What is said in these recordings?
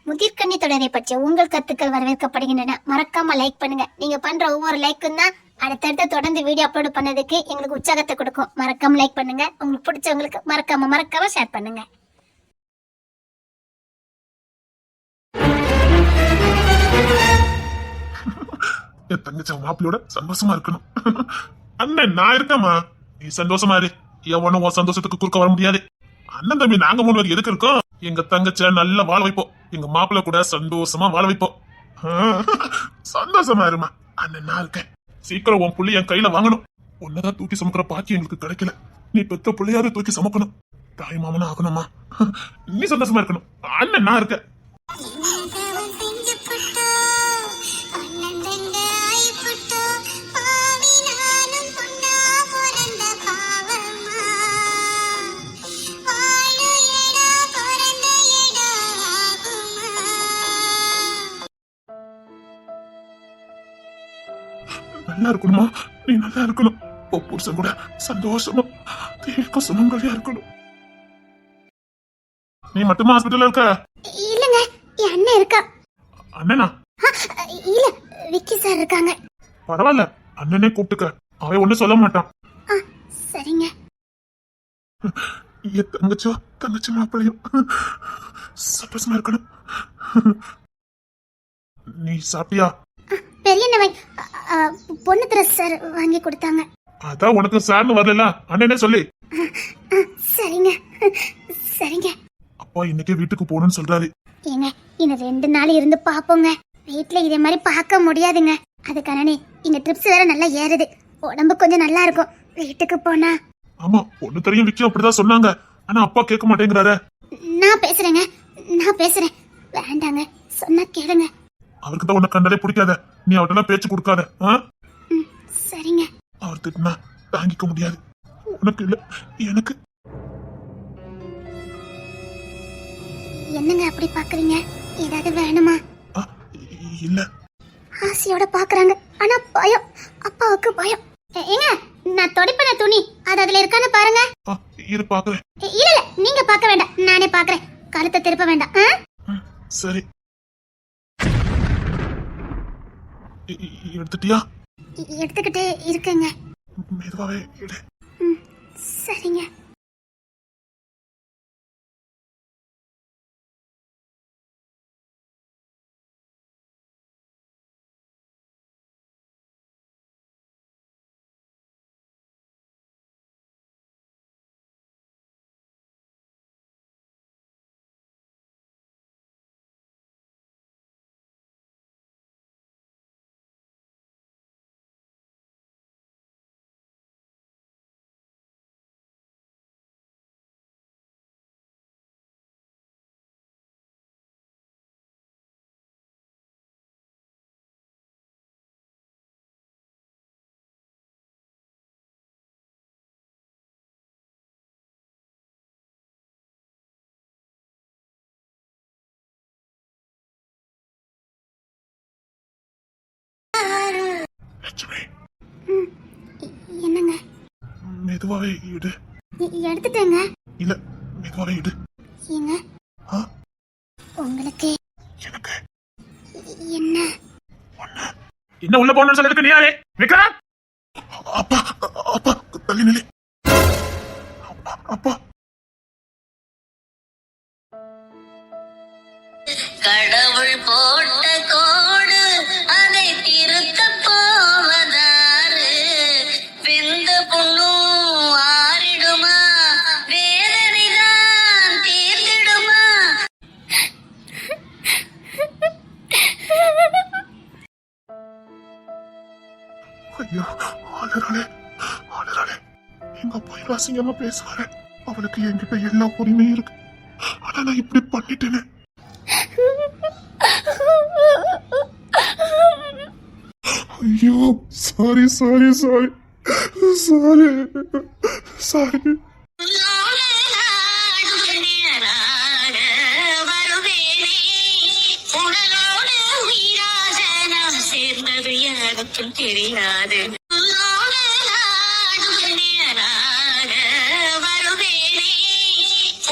முதிர்கன்னி தொடரை பற்றிய உங்கள் கருத்துக்கள் வரவேற்கப்படுகின்றன. மறக்காம லைக் பண்ணுங்க. நீங்க பண்ற ஒவ்வொரு லைக்கும் தான் அடுத்தடுத்து தொடர்ந்து வீடியோ அப்லோட் பண்ணதுக்கு எங்களுக்கு உற்சாகத்தை கொடுக்கும். மறக்காம லைக் பண்ணுங்க. உங்களுக்கு பிடிச்சவங்களுக்கு மறக்காம ஷேர் பண்ணுங்க. என் தங்கச்சி மாப்பிள்ளையோட சந்தோஷமா இருக்கணும். அண்ணன் நான் இருக்கேம்மா, நீ சந்தோஷமா இரு. எவனும் உன் சந்தோஷத்துக்கு குறுக்க வர முடியாது. அண்ணன் தம்பி நாங்க 3 பேர் எதுக்கு இருக்கோம்? எங்க தங்கச்ச நல்லா வாழ வைப்போம். எங்க மாப்பிள்ள கூட சந்தோஷமா வாழ வைப்போம். சந்தோஷமா இருமா. அண்ணன் நான் இருக்கேன். சீக்கிரம் உன் புள்ளி என் கையில வாங்கணும். உன்னதான் தூக்கி சுமக்கிற பாக்கி எங்களுக்கு கிடைக்கல. நீ பெத்த புள்ளையாவது தூக்கி சுமக்கணும். தாய் மாமனா ஆகணுமா? நீ சந்தோஷமா இருக்கணும். அண்ணன் நான் இருக்கேன். நல்லா இருக்கணுமா? நீ நல்லா இருக்கணும். புருஷன் கூட சந்தோஷமா தீர்க்க சுமங்கலியா இருக்கணும். நீ மட்டுமா ஹாஸ்பிட்டல்ல இருக்க? இல்லங்க, என் அண்ணன் இருக்கா. அண்ணனா? இல்ல, விக்கி சார் இருக்காங்க. பரவாயில்ல, அண்ணனே கூப்பிட்டுக்க. அவன் ஒண்ணு சொல்ல மாட்டான். சரிங்க. என் தங்கச்சி மாப்பிள்ளையும் சந்தோஷமா இருக்கணும். நீ சாப்பிட்டியா? பெரியண்ணவை பொண்ணு திர சார் வாங்கி கொடுத்தாங்க. அதான் உனக்கு சார்னு வரல, அண்ணனே சொல்லி. சரிங்க சரிங்க. அப்பா இன்னைக்கே வீட்டுக்கு போகணும்னு சொல்றாரு. ஏங்க, இன்னும் 2 நாள் இருந்து பாப்போங்க. வீட்டுல இதே மாதிரி பார்க்க முடியாதுங்க. அதுக்கானே இங்க ட்ரிப்ஸ் வேற நல்லா ஏறுது. உடம்பு கொஞ்சம் நல்லா இருக்கும் வீட்டுக்கு போனா. ஆமா, பொண்ணு தெரியும் விக்கி அப்படிதான் சொன்னாங்க. ஆனா அப்பா கேட்க மாட்டேங்கிறாரு. நான் பேசுறேன். வேண்டாங்க, சொன்னா கேளுங்க. அவருக்கு தான் உன்னை கண்டாலே பிடிக்காத. நீ அவர்கிட்ட பேச்சு கொடுக்காத. சரிங்க. அவர் திட்டினா தாங்கிக்க முடியாது. உனக்கு இல்ல, எனக்கு. என்னங்க அப்படி பாக்குறீங்க? ஏதாவது வேணுமா? இல்ல. ஆசையோட பாக்குறாங்க, ஆனா பயம். அப்பாவுக்கு பயம். ஏங்க, நான் தொடைப்பன துணி அது அதுல இருக்கான்னு பாருங்க. இரு பாக்குறேன். இல்ல நீங்க பாக்க வேண்டாம், நானே பாக்குறேன். கழுத்தை திருப்ப வேண்டாம். சரி. எடுத்துட்டியா? எடுத்துக்கிட்டே இருக்கேங்க. மெதுவாவே எடு. சரிங்க. என்னங்க? மெதுவாவே இடு. எடுத்துட்டேங்க. இல்ல, மெதுவாவே இடு. ஏங்க, உங்களுக்கு எனக்கு என்ன? என்ன உள்ள போகணும்னு சொல்லிருக்கு? நீ யாரே? விக்ரம்! அப்பா அப்பா தள்ளி நிலை. அப்பா கடவுள் போட்ட கோடு அதை திருத்த போவதாரு. வெந்த பொண்ணும் ஆறிடுமா, வேதனைதான் தீர்ந்திடுமா? ஐயோ, ஆளராளே எங்க அப்பா அசிங்கமா பேசுவாரு. அவளுக்கு என்கிட்ட எல்லா உரிமையும் இருக்கு. ஆனா நான் இப்படி பண்ணிட்டேனே. ஐயோ, சாரி. தெரியாது.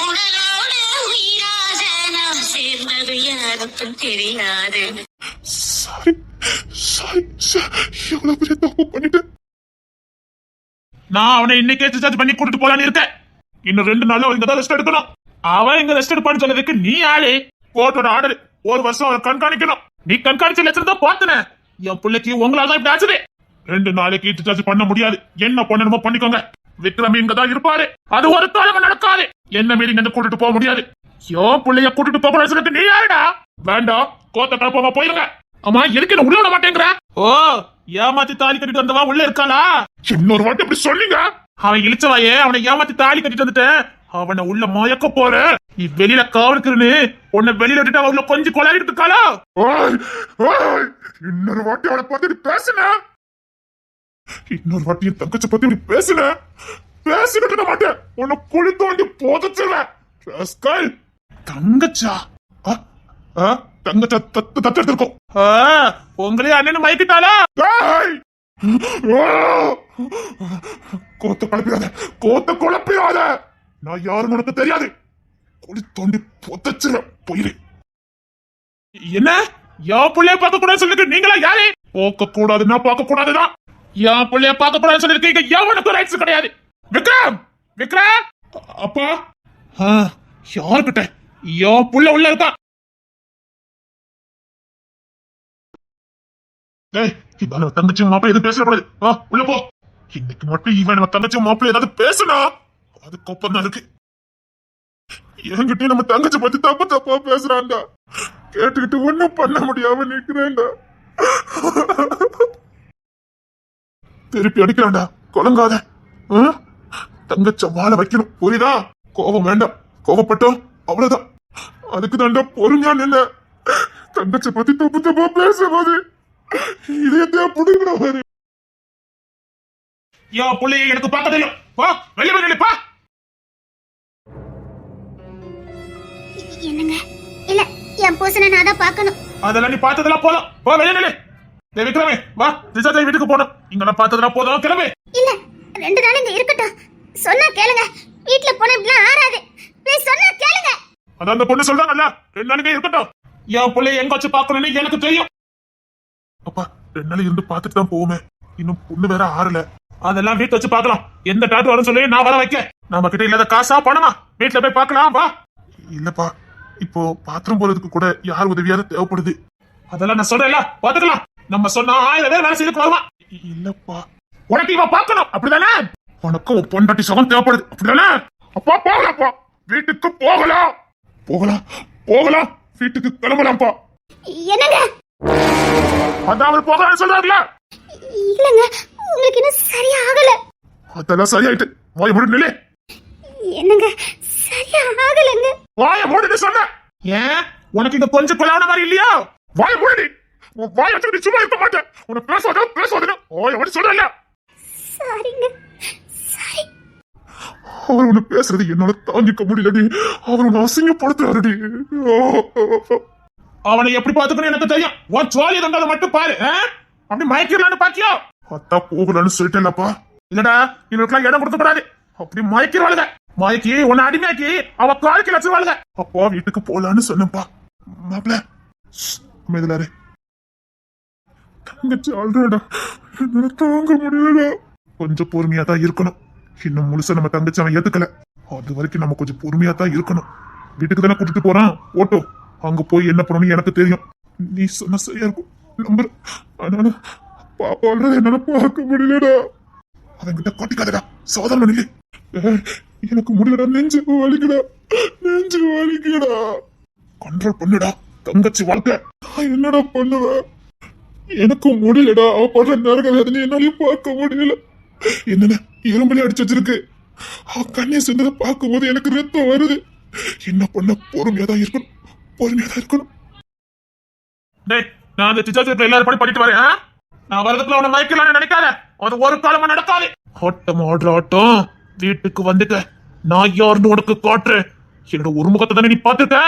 உடலோடு உயிராக நாம் சேர்ந்தது யார்? யாருக்கும் தெரியாது. சாரி சாரி எவ்வளவு பெரிய தப்பு பண்ணிட்டேன். நான் அவனை இன்னைக்கே டிஸ்சார்ஜ் பண்ணி கூட்டிட்டு போலான்னு இருக்கேன். இன்னும் 2 நாள்ல அவன் இங்கதான் ரெஸ்ட் எடுக்கணும். அவன் இங்க ரெஸ்ட் எடுப்பான்னு சொன்னதுக்கு நீ ஆளு கோர்ட்டோட ஆர்டர் 1 வருஷம் அவனை கண்காணிக்கணும். நீ கண்காணிச்ச லட்சம் தான் பார்த்தன. என் பிள்ளைக்கு உங்களால தான் இப்படி ஆச்சுது. 2 நாளைக்கு டிஸ்சார்ஜ் பண்ண முடியாது. என்ன பண்ணணுமோ பண்ணிக்கோங்க. விக்ரம் இங்கதான் இருப்பாரு. அது ஒரு காலம் நடக்காது. என்ன மீறி இங்க கூட்டிட்டு போக முடியாது. என் பிள்ளைய கூட்டிட்டு போக சொல்லிட்டு நீ யாருடா? வேண்டாம், கோத்த கலப்பாம போயிருங்க. ஆமா, எதுக்கு என்ன உள்ள விட மாட்டேங்கிற? ஓ, ஏமாத்தி தாலி கட்டிட்டு வந்தவா உள்ள இருக்காளா? இன்னொரு வாட்டி இப்படி சொல்லுங்க. அவன் இழிச்சவாயே, அவனை ஏமாத்தி தாலி கட்டிட்டு வந்துட்டேன். அவனை உள்ள மயக்க போற. நீ வெளியில காவலுக்குன்னு உன்னை வெளியில விட்டுட்டு அவ உள்ள கொஞ்சம் கொலாடிட்டு இருக்காளா? இன்னொரு வாட்டி அவளை பார்த்து பேசுன. இன்னொரு வாட்டி என் தங்கச்ச பத்தி இப்படி பேசுன. பேசிட்டு மாட்டேன். உன்னை குழி தோண்டி போதச்சுவேன். தங்கச்சா தங்கச்சா தத்தெடுத்திருக்கோம். உங்களே அண்ணன் மயக்கிட்டாளா? கோத்த குழப்பிடாத, கோத்த குழப்பிடாத. நான் யாருன்னு உனக்கு தெரியாது. குழி தோண்டி புதைச்சிருவேன். போயிரு. என்ன என் பிள்ளைய பார்க்க கூடாது சொல்லிருக்கு. நீங்களா யாரு? பார்க்க கூடாதுன்னா பார்க்க கூடாதுதான். என் பிள்ளைய பார்க்க கூடாதுன்னு சொல்லிருக்கீங்க. எவனுக்கு ரைட்ஸ் கிடையாது. விக்ரம், விக்ரம் அப்பா. யாருக்கிட்ட? என் புள்ள உள்ள இருக்கா. இவன் தங்கச்சி மாப்பிள்ள எதுவும் பேசக்கூடாது. உள்ள போ. இன்னைக்கு மட்டும் இவன் நம்ம தங்கச்சி மாப்பிள்ள ஏதாவது பேசுனா அதுக்கப்புறம் தான் இருக்கு. என்கிட்ட நம்ம தங்கச்சி பத்தி தப்பு தப்பா பேசுறான்டா. கேட்டுக்கிட்டு ஒண்ணும் பண்ண முடியாம நிக்கிறேன்டா. திருப்பி அடிக்கிறான்டா. கொலங்காத. தங்கச்ச வாழ வைக்கணும். புரியுதா? கோபம் வேண்டாம். கோபப்பட்டோம் அவ்வளவுதான். அதுக்கு தாண்டா பொறுமையா நில்ல. தங்கச்ச பத்தி தப்பு தப்பா பேசும்போது இதயத்தையா புடுங்கினாரு. யா புள்ளைய எனக்கு பார்க்க தெரியும். வா வெளியே வெளியே பா. என்னங்க? இல்ல, என் பூசனை நான் தான் பார்க்கணும். அதெல்லாம் நீ பார்த்ததெல்லாம் போதும். வா வெளியே நில்லு. விக்ரமே வா, ரிசார்ஜ் வீட்டுக்கு போனோம். இங்க நான் பார்த்ததெல்லாம் போதும். கிளம்பு. இல்ல, 2 நாள் இங்க இருக்கட்டும். சொன்னா கேளுங்க. வீட்ல போன இப்படிலாம் ஆறாது. ப்ளீஸ் சொன்னா கேளுங்க. அதான் அந்த பொண்ணு சொல்றாங்கல்ல, 2 நாளைக்கு இருக்கட்டும். என் பிள்ளைய எங்க வச்சு பார்க்கணும்னு எனக்கு தெரியும். அப்பா 2 நாள் இருந்து பார்த்துட்டு தான் போவோமே. இன்னும் பொண்ணு வேற ஆறல. அதெல்லாம் வீட்டு வச்சு பார்க்கலாம். எந்த டாக்டர் வரும் சொல்லி நான் வர வைக்க. நம்ம கிட்ட இல்லாத காசா பணமா? வீட்டுல போய் பார்க்கலாம். வா. இல்லப்பா, இப்போ பாத்திரம் போறதுக்கு கூட யார் உதவியாவது தேவைப்படுது. அதெல்லாம் நான் சொல்றேன்ல, பாத்துக்கலாம். நம்ம சொன்னா 1000 பேர் வேலை செய்து வருவான். இல்லப்பா, உனக்கு இவ பார்க்கணும். அப்படிதானே? உனக்கு ஒரு பொண்டாட்டி சுகம் தேவைப்படுது. அப்படிதானே? அப்பா போகலாம்ப்பா. வீட்டுக்கு போகலாம். போகலாம் போகலாம். வீட்டுக்கு கிளம்பலாம்ப்பா. என்னங்க? அதான் அவர் போகலாம்னு சொல்றாருல. இல்லங்க, உங்களுக்கு இன்னும் சரியா ஆகல. அதெல்லாம் சரியாயிட்டு. வாய மூடு நில்லு. என்னங்க, சரியா ஆகலங்க. வாய மூடுன்னு சொன்ன. ஏன் உனக்கு இங்க கொஞ்சம் கொலாவன மாதிரி இல்லையா? வாய மூடு. உன் வாய வச்சுட்டு சும்மா இருக்க மாட்டேன். உனக்கு பேசாதுன்னு வாய மூடி சொல்றல. சாரிங்க, சாரி. அவர் உன்னை பேசுறது என்னால தாங்கிக்க முடியலடி. அவர் உன்னை அசிங்கப்படுத்துறாருடி. அவனை எப்படி பாத்துக்கணும் எனக்கு தெரியும். உன் சோழிய தண்டதை மட்டும் பாரு. அப்படி மயக்கிடலான்னு பாக்கியோ? அத்தா போகலான்னு சொல்லிட்டேன்லப்பா. இல்லடா, இவனுக்குலாம் இடம் கொடுக்க கூடாது. அப்படி மயக்கிடுவாளுங்க. மயக்கி உன்னை அடிமையாக்கி அவ காலுக்கு வச்சிருவாளுங்க. அப்பா வீட்டுக்கு போலான்னு சொன்னப்பா. மாப்பிள்ள மெதுலாரு. தங்கச்சி ஆல்ரெடா, என்னால தாங்க முடியலடா. கொஞ்சம் பொறுமையா தான் இருக்கணும். இன்னும் முழுசா நம்ம தங்கச்சி அவன் ஏத்துக்கல. அது வரைக்கும் நம்ம கொஞ்சம் பொறுமையா தான் இருக்கணும். வீட்டுக்கு தானே கூட்டிட்டு போறான். ஓட்டோ அங்க போய் என்ன பண்ணணும் எனக்கு தெரியும். நீ சொன்ன சரியா இருக்கும் நம்பர். அதனால பாப்பா என்னால பார்க்க முடியலடா. அவன்கிட்ட கொட்டிக்காதடா. சாதாரண நிலை. எனக்கு முடியலடா. நெஞ்சு வலிக்குடா. நெஞ்சு வலிக்குடா. கண்ட்ரோல் பண்ணுடா. தங்கச்சி வாழ்க்கை என்னடா பண்ணுவ? எனக்கு முடியலடா. அவ படுற நரக வேதனை என்னாலையும் பார்க்க முடியல. என்னென்ன எறும்பலி அடிச்சு வச்சிருக்கு. கண்ணே சென்றதை பார்க்கும் போது எனக்கு ரத்தம் வருது. என்ன பண்ண? பொறுமையா தான் இருக்கணும். பொறுமையா தான் இருக்கணும். நான் அந்த டிச்சார்ஜ் எல்லாரும் பண்ணிட்டு வரேன். நான் வரதுக்குள்ள உன்னை மயக்கலாம்னு நினைக்காத. அது ஒரு காலமா நடக்காது. ஆட்டம் ஆடுற ஆட்டம். வீட்டுக்கு வந்துட்ட. நான் யாருன்னு உனக்கு காட்டுறேன். என்னோட ஒரு முகத்தை தானே நீ பாத்துட்ட.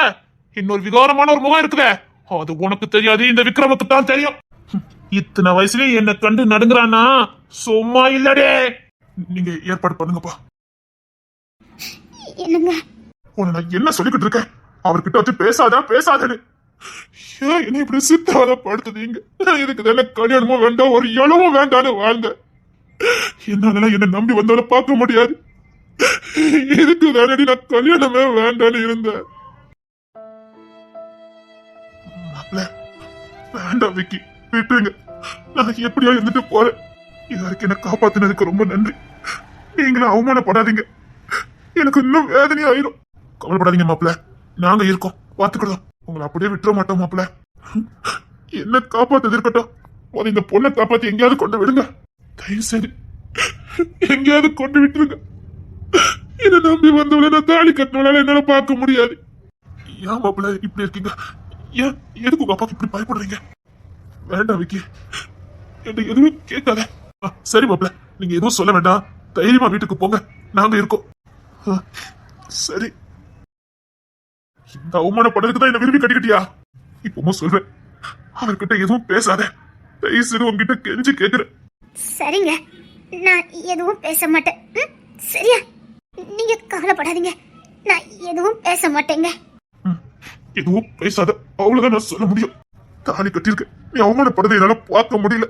இன்னொரு விகாரமான ஒரு முகம் இருக்குதே, அது உனக்கு தெரியாது. இந்த விக்ரமுக்கு தான் தெரியும். இத்தனை வயசுலயே என்ன கண்டு நடுங்குறானா சும்மா இல்லடே. நீங்க ஏற்பாடு பண்ணுங்கப்பா. என்னங்க? உன்னை நான் என்ன சொல்லிக்கிட்டு இருக்கேன்? அவர்கிட்ட வச்சு பேசாதன்னு. ஏன் என்ன இப்படி சித்தாரப்படுத்துதீங்க? இதுக்கு தானே கல்யாணமும் வேண்டாம், ஒரு இளவும் வேண்டான்னு வாழ்ந்த. என்னால என்ன நம்பி வந்தவளை பார்க்க முடியாது. இதுக்கு தானடி நான் கல்யாணமே வேண்டான்னு இருந்தேன். மாப்ள, வேண்டாம் விக்கி, விட்டுருங்க. நான் எப்படியா இருந்துட்டு போறேன். இது வரைக்கும் என்ன காப்பாத்தினதுக்கு ரொம்ப நன்றி. நீங்களும் அவமானப்படாதீங்க, எனக்கு இன்னும் வேதனை ஆயிரும். கவலைப்படாதீங்க மாப்ள, நாங்க இருக்கோம், பாத்துக்கிட்டோம். உங்களை அப்படியே விட்டுற மாட்டோம் மாப்ள. என்ன காப்பாத்தது இருக்கட்டும், முதல்ல இந்த பொண்ணை காப்பாத்தி எங்கேயாவது கொண்டு விடுங்க. தயவு செய்து எங்கேயாவது கொண்டு விட்டுருங்க. என்ன நம்பி வந்தவளை நான் தாலி கட்டினால என்னால பார்க்க முடியாது. ஏன் மாப்பிள்ள இப்படி இருக்கீங்க? ஏன் எதுக்கு உங்க அப்பாக்கு இப்படி பயப்படுறீங்க? வேண்டாம் விக்கி, என்ன எதுவுமே கேட்காத. சரி மாப்பிள்ள, நீங்க எதுவும் சொல்ல வேண்டாம், தைரியமா வீட்டுக்கு போங்க, நாங்க இருக்கோம். சரி, இந்த அவமானப்படுறதுக்கு தான் என்ன விரும்பி கட்டிக்கிட்டியா? இப்பவும் சொல்றேன், அவர்கிட்ட எதுவும் பேசாத. தயவு செய்து உங்ககிட்ட கெஞ்சி கேட்கிறேன். சரிங்க, நான் எதுவும் பேச மாட்டேன். சரியா? நீங்க கவலைப்படாதீங்க, நான் எதுவும் பேச மாட்டேங்க. எதுவும் பேசாத, அவ்வளவுதான் நான் சொல்ல முடியும். தாலி கட்டிருக்க, நீ அவமானப்படுறதை என்னால பார்க்க முடியல.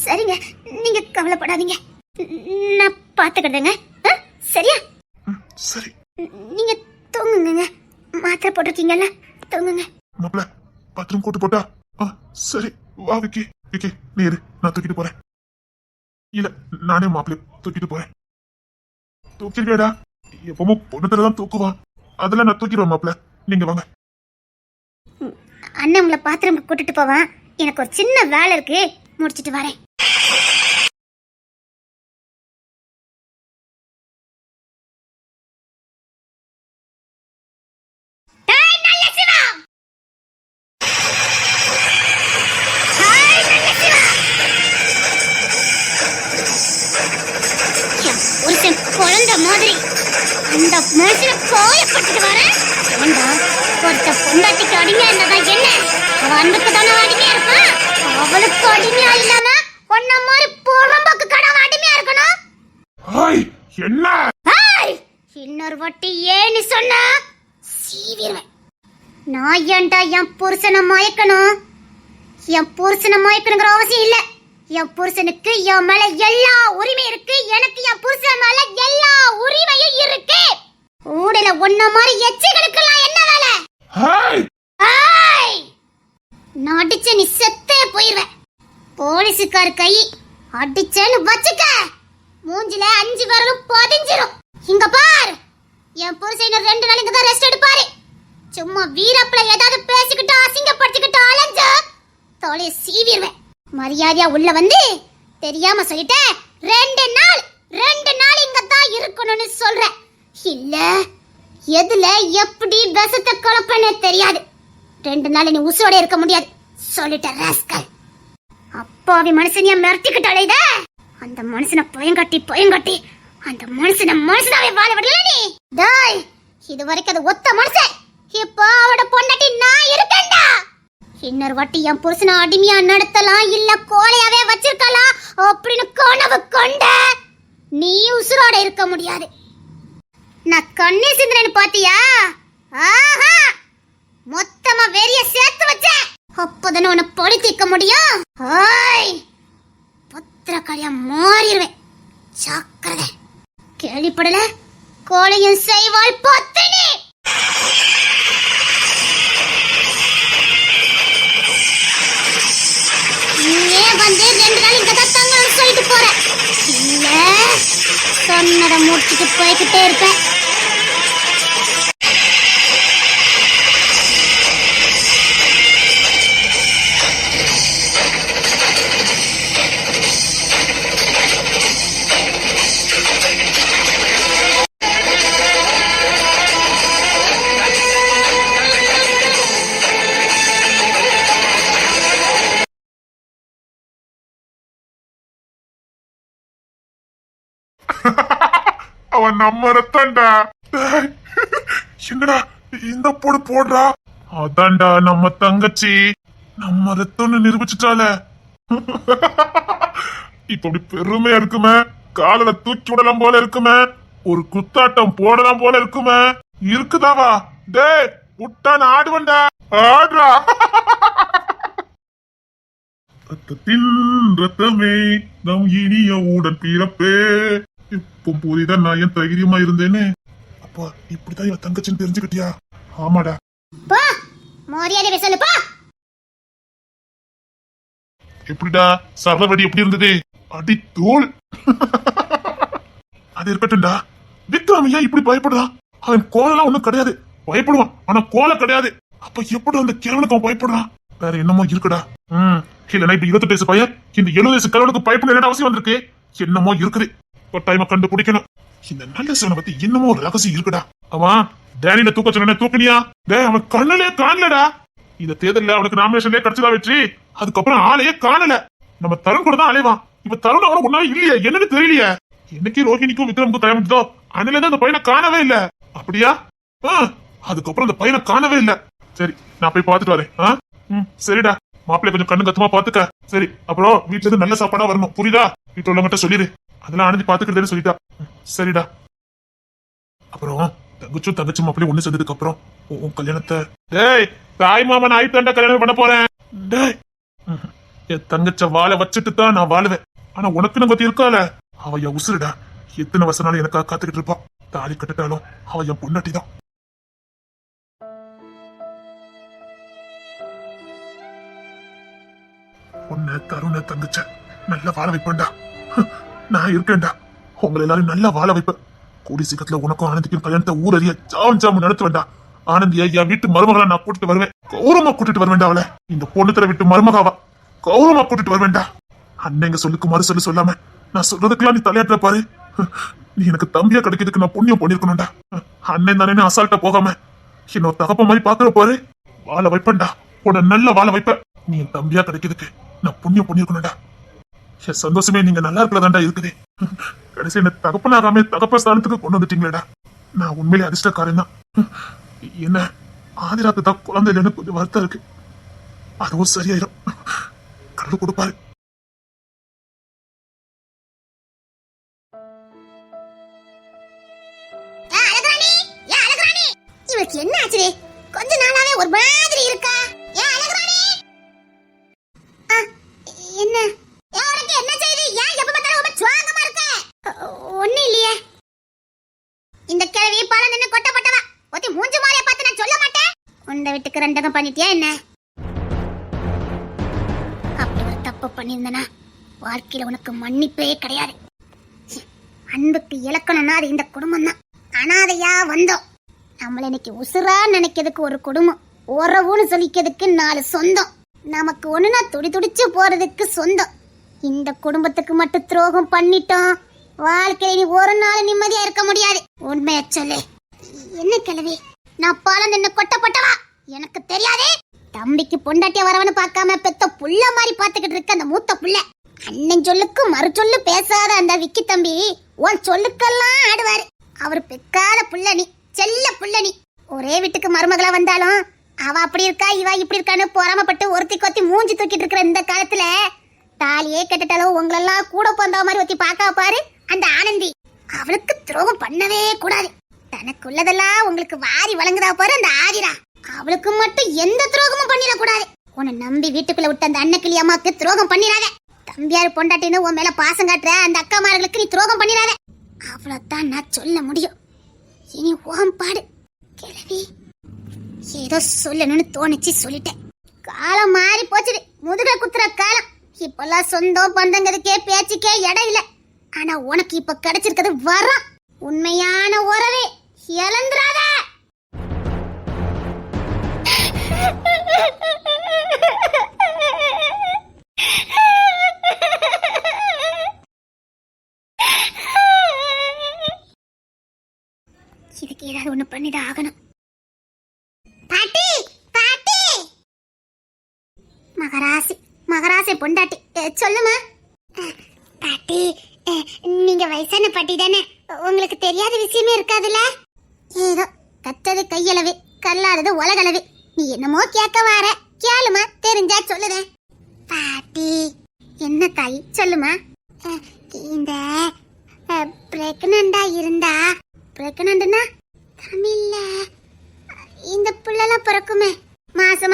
சரிங்க, நீங்க கவலைப்படாதீங்க, நான் பாத்துக்கிட்டேங்க. சரியா? சரி, நீங்க தூங்குங்க, மாத்திரை போட்டிருக்கீங்கல்ல, தூங்குங்க. மாப்பிள்ள, பாத்ரூம் கூட்டு போட்டா? சரி, வா விக்கி. விக்கி, நீ இரு, நான் தூக்கிட்டு போறேன். இல்ல, நானே மாப்பிள்ளை தூக்கிட்டு போறேன். தூக்கிடுவேடா, எப்பவும் பொண்ணுதான் தூக்குவான். அதெல்லாம் நான் தூக்கிடுவேன் மாப்பிள்ள, நீங்க வாங்க. அண்ணன் உங்களை பாத்ரூம் கூட்டிட்டு போவான், எனக்கு ஒரு சின்ன வேலை இருக்கு, முடிச்சிட்டு வரேன். குழந்தை மாதிரி அந்த மனுஷனை கோயப்பட்டுட்டு வரேன். ஏண்டா, ஒருத்த பொண்டாட்டிக்கு அடிமையா இருந்ததான் என்ன? அவ அன்புக்கு தானே அடிமையா இருப்பான். அவளுக்கு அடிமையா இல்லாம ஒன்ன மாதிரி புறம்போக்கு கடவுள் அடிமையா இருக்கணும். என்ன? இன்னொரு வாட்டி ஏன்னு சொன்னா சீவிடுவேன். நான் ஏன்டா என் புருஷனை மயக்கணும்? என் புருஷனை மயக்கணுங்கிற அவசியம் இல்ல. என் புருஷனுக்கு என் மேல எல்லா உரிமை இருக்கு, எனக்கு என் புருஷன் மேல எல்லா உரிமையும் இருக்கு. ஊடல ஒன்ன மாதிரி எச்சிகளுக்கெல்லாம் என்ன வேலை? நான் அடிச்ச நீ செத்தே போயிருவ. போலீஸுக்கார கை அடிச்சேன்னு வச்சுக்க, மூஞ்சில 5 விரலும் பதிஞ்சிரும். இங்க பார், என் புருஷன் 2 நாள் இங்க தான் ரெஸ்ட் எடுப்பாரு. சும்மா வீரப்பல ஏதாவது பேசிக்கிட்டு அசிங்கப்படுத்திக்கிட்டு அலைஞ்சா தோலைய சீவிடுவேன். மரியாதையா உள்ள வந்து தெரியாம சொல்லிட்டேன், 2 நாள் இங்க தான் இருக்கணும்னு சொல்றேன். இல்ல எதுல எப்படி விஷத்தை கலப்பன்னு தெரியாது. 2 நாள் நீ உசுரோட இருக்க முடியாது சொல்லிட்ட ராஸ்கல். அப்பாவி மனுஷனியா மிரட்டிக்கிட்டாலே இத, அந்த மனுஷனை பயங்கட்டி அந்த மனுஷனாவே வாழ விடல நீ. டேய், இது வரைக்கும் அது ஒத்த மனுஷன், இப்போ அவட பொண்டாட்டி நான் இருக்கேன்டா. இன்னொரு வாட்டி என் புருஷனை அடிமையா நடத்தலாம், இல்ல கோலையாவே வச்சிருக்கலாம் அப்படின்னு கனவு கொண்ட நீ உசுரோட இருக்க முடியாது. நான் கண்ணே சிந்தனை பாத்தியா? ஆஹா, மொத்தமா வெறிய சேர்த்து வச்சேன். அப்பதானே உன்னை படுத்திக்க முடியும். பத்திரக்காரியா மாறிடுவேன், ஜாக்கிரதை. கேள்விப்படல? கோழையும் செய்வாள் பத்தினி. நீயே வந்து 2 நாள் இங்க தான் தங்கணும்னு சொல்லிட்டு போற. இல்ல சொன்னதை முடிச்சுட்டு போய்கிட்டே இருப்பேன். அவன் நம்ம ரத்தம்டா. என்னடா இந்த போடு போடுறா? அதான்டா நம்ம தங்கச்சி, நம்ம ரத்தம்னு நிரூபிச்சுட்டால. இப்ப அப்படி பெருமையா இருக்குமே, காலில தூக்கி விடலாம் போல இருக்குமே, ஒரு குத்தாட்டம் போடலாம் போல இருக்குமே. இருக்குதாவா? டேய், விட்டா நான் ஆடுவன்டா. ஆட்ரா ரத்தத்தின் ரத்தமே நம் இனிய உடன் பிறப்பே. இப்போ புரியுதான் நான் ஏன் தைரியமா இருந்தேன்னு. அப்பா இப்படிதான் இவன் தங்கச்சின்னு தெரிஞ்சுக்கிட்டியா? ஆமாடா. போ மரியாதை சொல்லு போ. எப்படிடா சரளவடி எப்படி இருந்தது? அடி தோல். அது இருக்கட்டும்டா. விக்ரம் ஏன் இப்படி பயப்படுறான்? அவன் கோலெல்லாம் ஒண்ணும் கிடையாது. பயப்படுவான் ஆனா கோலை கிடையாது. அப்ப எப்படி அந்த கிழவனுக்கு அவன் பயப்படுறான்? வேற என்னமோ இருக்குடா. இல்லன்னா இப்ப 28 வயசு பையன் இந்த 70 வயசு கிழவனுக்கு பயப்பட என்ன அவசியம் வந்திருக்கு? என்னமோ இருக்குது. ஒரு டைம் கண்டுபிடிக்கணும். இந்த நல்ல சிவனை பத்தி என்னமோ ஒரு ரகசியம் இருக்குடா. அவன் டேனியில தூக்க சொன்ன தூக்கணியா? டேய் அவன் கண்ணிலே காணலடா. இந்த தேர்தல்ல அவனுக்கு நாமினேஷன்லயே கிடைச்சதா வெற்றி. அதுக்கப்புறம் ஆளையே காணல. நம்ம தருண் கூட தான் அலைவான். இப்ப தருண் அவனுக்கு ஒன்னாவே இல்லையா? என்னன்னு தெரியலையே. என்னைக்கு ரோஹிணிக்கும் விக்ரமுக்கும் தயமுதோ அன்னில அந்த பையனை காணவே இல்ல. அப்படியா? அதுக்கப்புறம் அந்த பையனை காணவே இல்ல. சரி நான் போய் பாத்துட்டு வரேன். சரிடா. மாப்பிள்ளை கொஞ்சம் கண்ணு கத்துமா பாத்துக்க. சரி அப்புறம் வீட்டுல இருந்து நல்ல சாப்பாடா வரணும். புரியுதா? வீட்டுல உள்ளவங்கிட்ட சொல்லிடு. அதெல்லாம் அணைஞ்சு பாத்துக்கிட்டேன்னு சொல்லிட்டா. சரிடா. அப்புறம் தங்கச்சி மாப்பிள்ளை ஒண்ணு சேர்ந்ததுக்கு அப்புறம் உன் கல்யாணத்தை டேய் தாய் மாமன் ஆயிட்டாண்டா கல்யாணம் பண்ண போறேன். டேய் என் தங்கச்ச வாழ வச்சுட்டு தான் நான் வாழுவேன். ஆனா உனக்கு நம்ம இருக்கால அவ என் உசுருடா. எத்தனை வருஷனாலும் எனக்காக காத்துக்கிட்டு இருப்பா. தாலி கட்டுட்டாலும் அவ என் பொண்டாட்டி தான். உன்னை தருண தங்கச்ச நல்லா வாழ வைப்பேன்டா. நான் இருக்கேன்டா. உங்களை எல்லாரும் நல்லா வாழ வைப்பேன். கூடி சீக்கிரத்துல உனக்கும் ஆனந்திக்கும் கல்யாணத்தை ஊரறிய ஜாம் நடத்துவேன்டா. ஆனந்தியா என் வீட்டு மருமகளா நான் கூட்டிட்டு வருவேன். கௌரவமா கூட்டிட்டு வருவேன்டா. அவளை இந்த பொண்ணுத்துல விட்டு மருமகாவா கௌரவமா கூட்டிட்டு வருவேன்டா. அன்னைங்க சொல்லுக்கு மறு சொல்லு சொல்லாம நான் சொல்றதுக்கெல்லாம் நீ தலையாட்டுல பாரு. நீ எனக்கு தம்பியா கிடைக்கிறதுக்கு நான் புண்ணியம் பண்ணிருக்கணும்டா. அண்ணன் தானே அசால்ட்டா போகாம இன்னொரு தகப்ப மாதிரி பாக்குற பாரு. வாழ வைப்பேன்டா. உன்னை நல்ல வாழ வைப்ப. நீ என் தம்பியா கிடைக்கிறதுக்கு நான் புண்ணியம் பண்ணிருக்கணும்டா. என் சந்தோஷமே நீங்க நல்லா இருக்கலதான்டா இருக்குது. கடைசி என்ன தகப்பனாகாம தகப்ப ஸ்தானத்துக்கு கொண்டு வந்துட்டீங்களேடா. நான் உண்மையிலே அதிர்ஷ்டக்காரன் தான். என்ன ஆதிராக்கு தான் குழந்தை இல்லைன்னு கொஞ்சம் வருத்தம் இருக்கு. அதுவும் சரியாயிரும். கடவுள் கொடுப்பாரு. இவளுக்கு என்ன ஆச்சு? கொஞ்ச நாளாவே ஒரு மாதிரி இருக்கா? என்ன என்ன செய்தி? ஏன் எப்ப பார்த்தாலும் ரொம்ப சுவாகமா இருக்க? ஒண்ணு இல்லையே. இந்த கிழவி பல நின்னு கொட்டப்பட்டவ. ஒத்தி மூஞ்சி மாலைய பார்த்து நான் சொல்ல மாட்டேன். உண்ட வீட்டுக்கு ரெண்டகம் பண்ணிட்டியா என்ன? அப்படி ஒரு தப்பு பண்ணியிருந்தனா வாழ்க்கையில உனக்கு மன்னிப்பே கிடையாது. அன்புக்கு இலக்கணம்னா அது இந்த குடும்பம் தான். அனாதையா வந்தோம். நம்மள இன்னைக்கு உசுரா நினைக்கிறதுக்கு ஒரு குடும்பம், உறவுன்னு சொல்லிக்கிறதுக்கு 4 சொந்தம், நமக்கு ஒண்ணுனா துடி துடிச்சு போறதுக்கு சொந்தம். இந்த குடும்பத்துக்கு மட்டும் துரோகம் பண்ணிட்டோம். வாழ்க்கையில நீ ஒரு நாள் நிம்மதியா இருக்க முடியாது. உண்மைய சொல்லு. என்ன கிழவி? நான் பாலம் நின்னு கொட்டப்பட்டவா? எனக்கு தெரியாதே. தம்பிக்கு பொண்டாட்டிய வரவன்னு பார்க்காம பெத்த புள்ள மாதிரி பாத்துக்கிட்டு இருக்க அந்த மூத்த புள்ள. அண்ணன் சொல்லுக்கு மறு சொல்லு பேசாத அந்த விக்கி தம்பி உன் சொல்லுக்கெல்லாம் ஆடுவாரு. அவர் பெக்காத புள்ள நீ, செல்ல புள்ள நீ. ஒரே வீட்டுக்கு மருமகளா வந்தாலும் அவ அப்படி இருக்கா இவ இப்படி இருக்கான்னு பொறாமப்பட்டு ஒருத்தி கொத்தி மூஞ்சி தூக்கிட்டு இருக்கிற இந்த காலத்துல தாலியே கெட்டுட்டாலும் உங்களெல்லாம் கூட போந்த மாதிரி ஒத்தி பாக்கா பாரு அந்த ஆனந்தி. அவளுக்கு துரோகம் பண்ணவே கூடாது. தனக்குள்ளதெல்லாம் உங்களுக்கு வாரி வழங்குதா பாரு அந்த ஆதிரா. அவளுக்கு மட்டும் எந்த துரோகமும் பண்ணிடக்கூடாது. உன்னை நம்பி வீட்டுக்குள்ள விட்ட அந்த அன்னக்கிளி அம்மாக்கு துரோகம் பண்ணிடாத. தம்பியார் பொண்டாட்டின்னு உன் மேல பாசம் காட்டுற அந்த அக்காமார்களுக்கு நீ துரோகம் பண்ணிடாத. அவ்வளவுதான் நான் சொல்ல முடியும். இனி ஓம் பாடு கிழவி. ஏதோ சொல்லணும்னு தோணுச்சு சொல்லிட்டேன். காலம் மாறி போச்சுது. முதுக குத்துற காலம். இப்பெல்லாம் சொந்தம் பந்தங்கிறதுக்கே பேச்சுக்கே இடம் இல்ல. ஆனா உனக்கு இப்ப கிடைச்சிருக்கிறது வரம். உண்மையான உறவே இழந்துராத. இதுக்கு ஏதாவது ஒண்ணு பண்ணிதான் ஆகணும். பாட்டி பாட்டி. மகராசி பொண்டாட்டி சொல்லுமா. பாட்டி நீங்க வயசான பாட்டி தானே, உங்களுக்கு தெரியாத விஷயமே இருக்காதுல்ல. ஏதோ கத்தது கையளவு கல்லாதது உலகளவு. நீ என்னமோ கேட்க வார, கேளுமா, தெரிஞ்சா சொல்லுத. பாட்டி என்ன தாய் சொல்லுமா. இந்த பிரெக்னண்டா இருந்தா, பிரெக்னண்ட்னா தமிழ்ல இந்த புள்ளலாம் பிறக்குமே மாசமா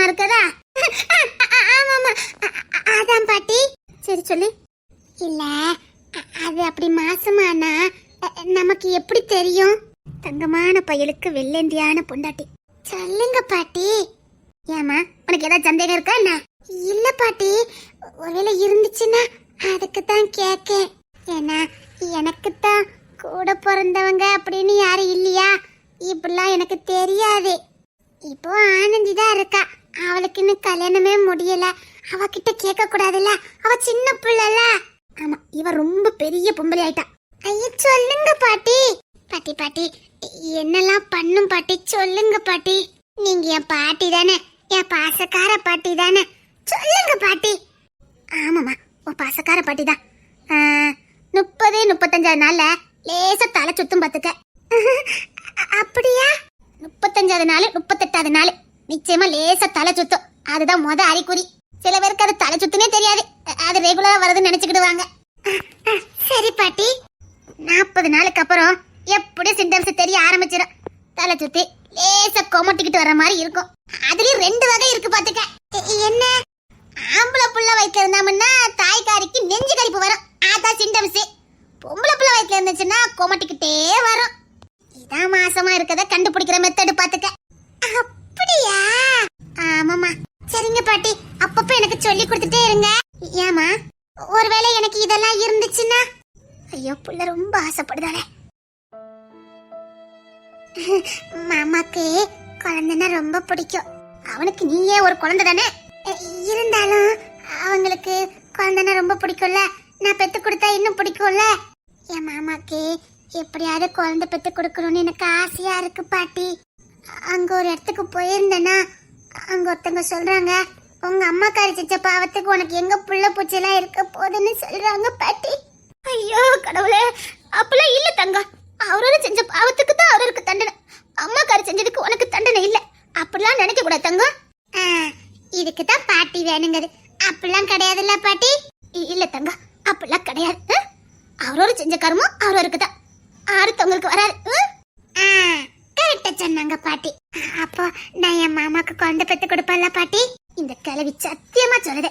ஆமாமா அதான் பாட்டி. சரி சொல்லு. இல்ல அது அப்படி மாசமானா நமக்கு எப்படி தெரியும்? தங்கமான பயலுக்கு வெள்ளந்தியான பொண்டாட்டி. சொல்லுங்க பாட்டி. ஏமா உனக்கு ஏதாவது சந்தேகம் இருக்கா என்ன? இல்ல பாட்டி, ஒருவேளை இருந்துச்சுன்னா அதுக்கு தான் கேக்கேன். ஏன்னா எனக்கு தான் கூட பிறந்தவங்க அப்படின்னு யாரும் இல்லையா, இப்படிலாம் எனக்கு தெரியாது. இப்போ ஆனந்தி தான் இருக்கா, அவளுக்கு இன்னும் கல்யாணமே முடியல. அவகிட்ட கேட்க கூடாதுல்ல, அவ சின்ன பிள்ளைல. ஆமா, இவ ரொம்ப பெரிய பொம்பளை ஆயிட்டா. ஐயா சொல்லுங்க பாட்டி. பாட்டி பாட்டி என்னெல்லாம் பண்ணும் பாட்டி சொல்லுங்க பாட்டி. நீங்க என் பாட்டி தானே, என் பாசக்கார பாட்டி தானே, சொல்லுங்க பாட்டி. ஆமாமா, உன் பாசக்கார பாட்டி தான். 30-35 நாள்ல லேசா தலை சுத்தும் பாத்துக்க. அப்படியா? 35வது நாள் 38வது நாள் நிச்சயமா லேசா தலை சுத்தும். அதுதான் முத அறிகுறி. சில பேருக்கு அது தலை சுத்துனே தெரியாது, அது ரெகுலரா வருதுன்னு நினைச்சுக்கிடுவாங்க. சரி பாட்டி. 40 நாளுக்கு அப்புறம் எப்படி சிம்டம்ஸ் தெரிய ஆரம்பிச்சிடும். தலை சுத்தி லேசா கொமட்டிக்கிட்டு வர மாதிரி இருக்கும். அதுலயும் 2 வகை இருக்கு பாத்துக்க. என்ன? ஆம்பளை புள்ள வயிற்றுல இருந்தாமன்னா தாய்க்காரிக்கு நெஞ்சு கரிப்பு வரும், அதான் சிம்டம்ஸ். பொம்பளை புள்ள வயிற்றுல இருந்துச்சுன்னா கொமட்டிக்கிட்டே வரும். இதான் மாசமா இருக்கத கண்டுபிடிக்கிற மெத்தடு பாத்துக்க. அப்படியா? ஆமாமா. சரிங்க பாட்டி, அப்பப்ப எனக்கு சொல்லி கொடுத்துட்டே இருங்க. ஏமா ஒருவேளை எனக்கு இதெல்லாம் இருந்துச்சுன்னா? ஐயோ புள்ள ரொம்ப ஆசைப்படுதானே. மாமாக்கு குழந்தைன்னா ரொம்ப பிடிக்கும். அவனுக்கு நீயே ஒரு குழந்தை தானே. இருந்தாலும் அவங்களுக்கு குழந்தைன்னா ரொம்ப பிடிக்கும்ல, நான் பெத்து கொடுத்தா இன்னும் பிடிக்கும்ல. என் மாமாக்கு எப்படியாவது குழந்தை பெத்து கொடுக்கணும்னு எனக்கு ஆசையா இருக்கு பாட்டி. அங்க ஒரு இடத்துக்கு போயிருந்தேன்னா அங்க ஒருத்தங்க சொல்றாங்க, உங்க அம்மாக்காரி செஞ்ச பாவத்துக்கு உனக்கு எங்க புள்ள பூச்செல்லாம் இருக்க போதுன்னு சொல்றாங்க பாட்டி. ஐயோ கடவுளே, அப்பெல்லாம் இல்ல தங்க. அவரோட செஞ்ச பாவத்துக்கு தான் அவருக்கு தண்டனை, அம்மாக்காரி செஞ்சதுக்கு உனக்கு தண்டனை இல்ல. அப்படிலாம் நினைக்க கூடாது தங்க. இதுக்கு தான் பாட்டி வேணுங்கிறது. அப்படிலாம் கிடையாதுல்ல பாட்டி? இல்ல தங்க, அப்படிலாம் கிடையாது. அவரோட செஞ்ச கர்மம் அவருக்கு தான், அடுத்தவங்களுக்கு வராது. கரெக்டா சொன்னாங்க பாட்டி. அப்போ நான் என் மாமாக்கு குழந்தை பெத்து கொடுப்பேன்ல பாட்டி? இந்த கிழவி சத்தியமா சொல்லுது,